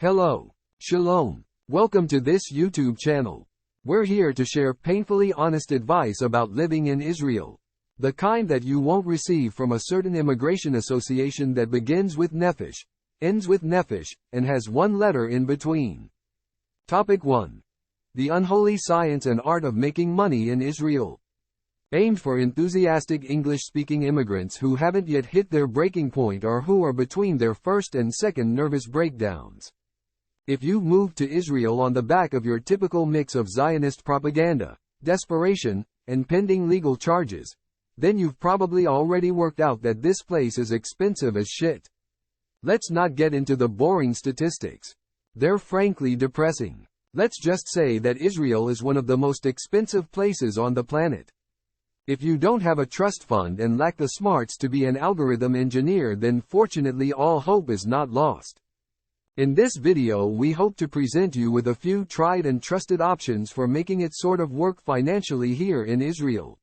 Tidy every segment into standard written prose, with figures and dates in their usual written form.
Hello. Shalom. Welcome to this YouTube channel. We're here to share painfully honest advice about living in Israel. The kind that you won't receive from a certain immigration association that begins with nefesh, ends with nefesh, and has one letter in between. Topic 1. The unholy science and art of making money in Israel. Aimed for enthusiastic English-speaking immigrants who haven't yet hit their breaking point or who are between their first and second nervous breakdowns. If you've moved to Israel on the back of your typical mix of Zionist propaganda, desperation, and pending legal charges, then you've probably already worked out that this place is expensive as shit. Let's not get into the boring statistics. They're frankly depressing. Let's just say that Israel is one of the most expensive places on the planet. If you don't have a trust fund and lack the smarts to be an algorithm engineer, then fortunately all hope is not lost. In this video we hope to present you with a few tried and trusted options for making it sort of work financially here in Israel.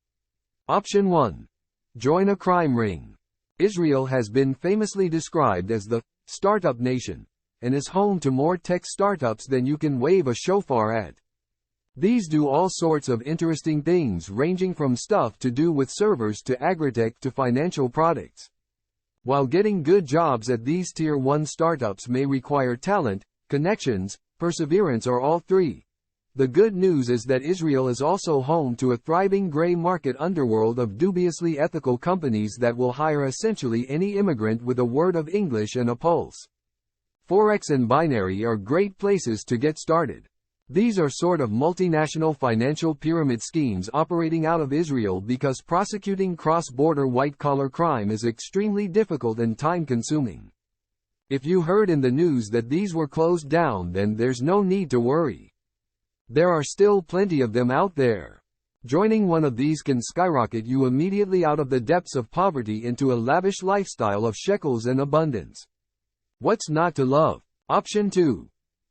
Option 1. Join a crime ring. Israel has been famously described as the startup nation, and is home to more tech startups than you can wave a shofar at. These do all sorts of interesting things, ranging from stuff to do with servers to agritech to financial products. While getting good jobs at these Tier 1 startups may require talent, connections, perseverance, or all three, the good news is that Israel is also home to a thriving gray market underworld of dubiously ethical companies that will hire essentially any immigrant with a word of English and a pulse. Forex and binary are great places to get started. These are sort of multinational financial pyramid schemes operating out of Israel because prosecuting cross-border white-collar crime is extremely difficult and time-consuming. If you heard in the news that these were closed down, then there's no need to worry. There are still plenty of them out there. Joining one of these can skyrocket you immediately out of the depths of poverty into a lavish lifestyle of shekels and abundance. What's not to love? Option 2.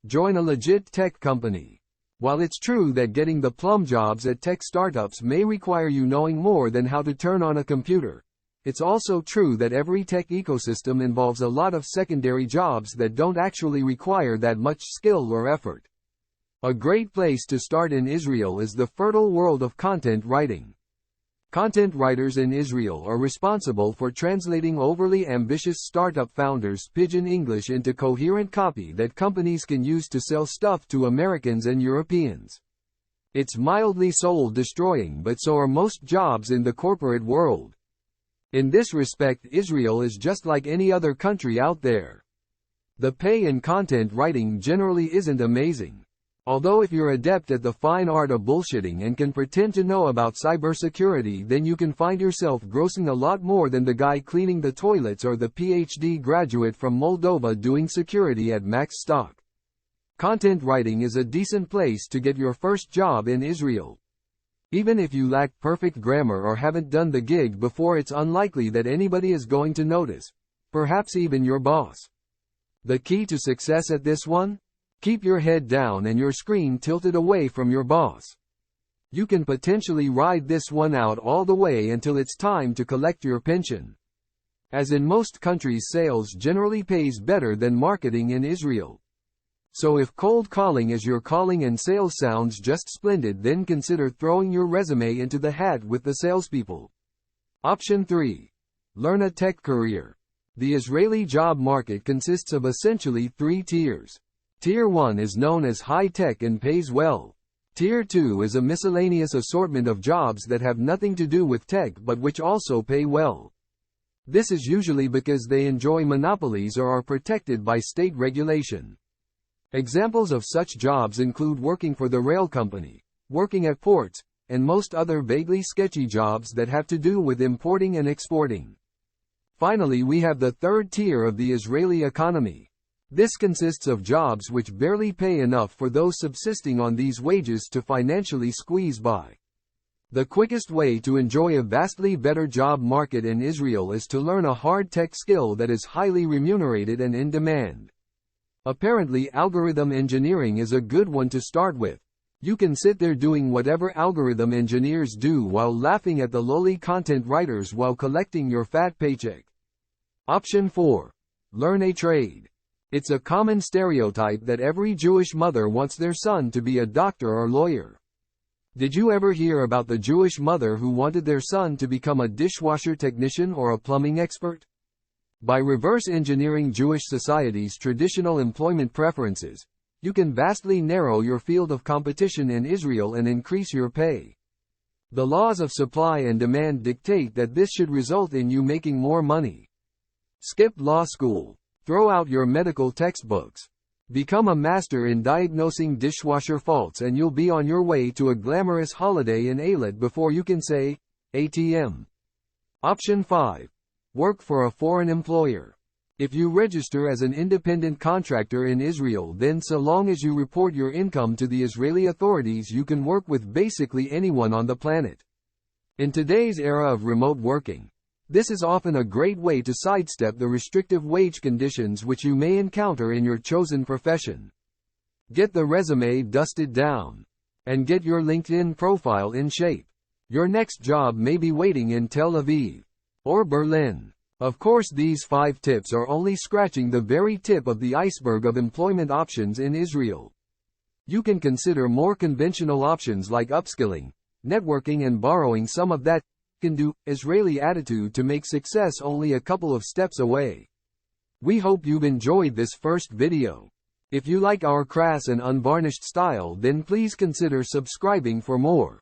Join a legit tech company. While it's true that getting the plum jobs at tech startups may require you knowing more than how to turn on a computer, it's also true that every tech ecosystem involves a lot of secondary jobs that don't actually require that much skill or effort. A great place to start in Israel is the fertile world of content writing. Content writers in Israel are responsible for translating overly ambitious startup founders' pidgin English into coherent copy that companies can use to sell stuff to Americans and Europeans. It's mildly soul-destroying, but so are most jobs in the corporate world. In this respect, Israel is just like any other country out there. The pay in content writing generally isn't amazing. Although if you're adept at the fine art of bullshitting and can pretend to know about cybersecurity, then you can find yourself grossing a lot more than the guy cleaning the toilets or the PhD graduate from Moldova doing security at Max Stock. Content writing is a decent place to get your first job in Israel. Even if you lack perfect grammar or haven't done the gig before, it's unlikely that anybody is going to notice, perhaps even your boss. The key to success at this one? Keep your head down and your screen tilted away from your boss. You can potentially ride this one out all the way until it's time to collect your pension. As in most countries, sales generally pays better than marketing in Israel. So if cold calling is your calling and sales sounds just splendid, then consider throwing your resume into the hat with the salespeople. Option 3. Learn a tech career. The Israeli job market consists of essentially 3 tiers. Tier 1 is known as high-tech and pays well. Tier 2 is a miscellaneous assortment of jobs that have nothing to do with tech but which also pay well. This is usually because they enjoy monopolies or are protected by state regulation. Examples of such jobs include working for the rail company, working at ports, and most other vaguely sketchy jobs that have to do with importing and exporting. Finally, we have the third tier of the Israeli economy. This consists of jobs which barely pay enough for those subsisting on these wages to financially squeeze by. The quickest way to enjoy a vastly better job market in Israel is to learn a hard tech skill that is highly remunerated and in demand. Apparently, algorithm engineering is a good one to start with. You can sit there doing whatever algorithm engineers do while laughing at the lowly content writers while collecting your fat paycheck. Option 4. Learn a trade. It's a common stereotype that every Jewish mother wants their son to be a doctor or lawyer. Did you ever hear about the Jewish mother who wanted their son to become a dishwasher technician or a plumbing expert? By reverse engineering Jewish society's traditional employment preferences, you can vastly narrow your field of competition in Israel and increase your pay. The laws of supply and demand dictate that this should result in you making more money. Skip law school. Throw out your medical textbooks. Become a master in diagnosing dishwasher faults and you'll be on your way to a glamorous holiday in Eilat before you can say, ATM. Option 5. Work for a foreign employer. If you register as an independent contractor in Israel, then so long as you report your income to the Israeli authorities, you can work with basically anyone on the planet. In today's era of remote working, this is often a great way to sidestep the restrictive wage conditions which you may encounter in your chosen profession. Get the resume dusted down. And get your LinkedIn profile in shape. Your next job may be waiting in Tel Aviv. Or Berlin. Of course, these 5 tips are only scratching the very tip of the iceberg of employment options in Israel. You can consider more conventional options like upskilling, networking and borrowing some of that can-do Israeli attitude to make success only a couple of steps away. We hope you've enjoyed this first video. If you like our crass and unvarnished style, then please consider subscribing for more.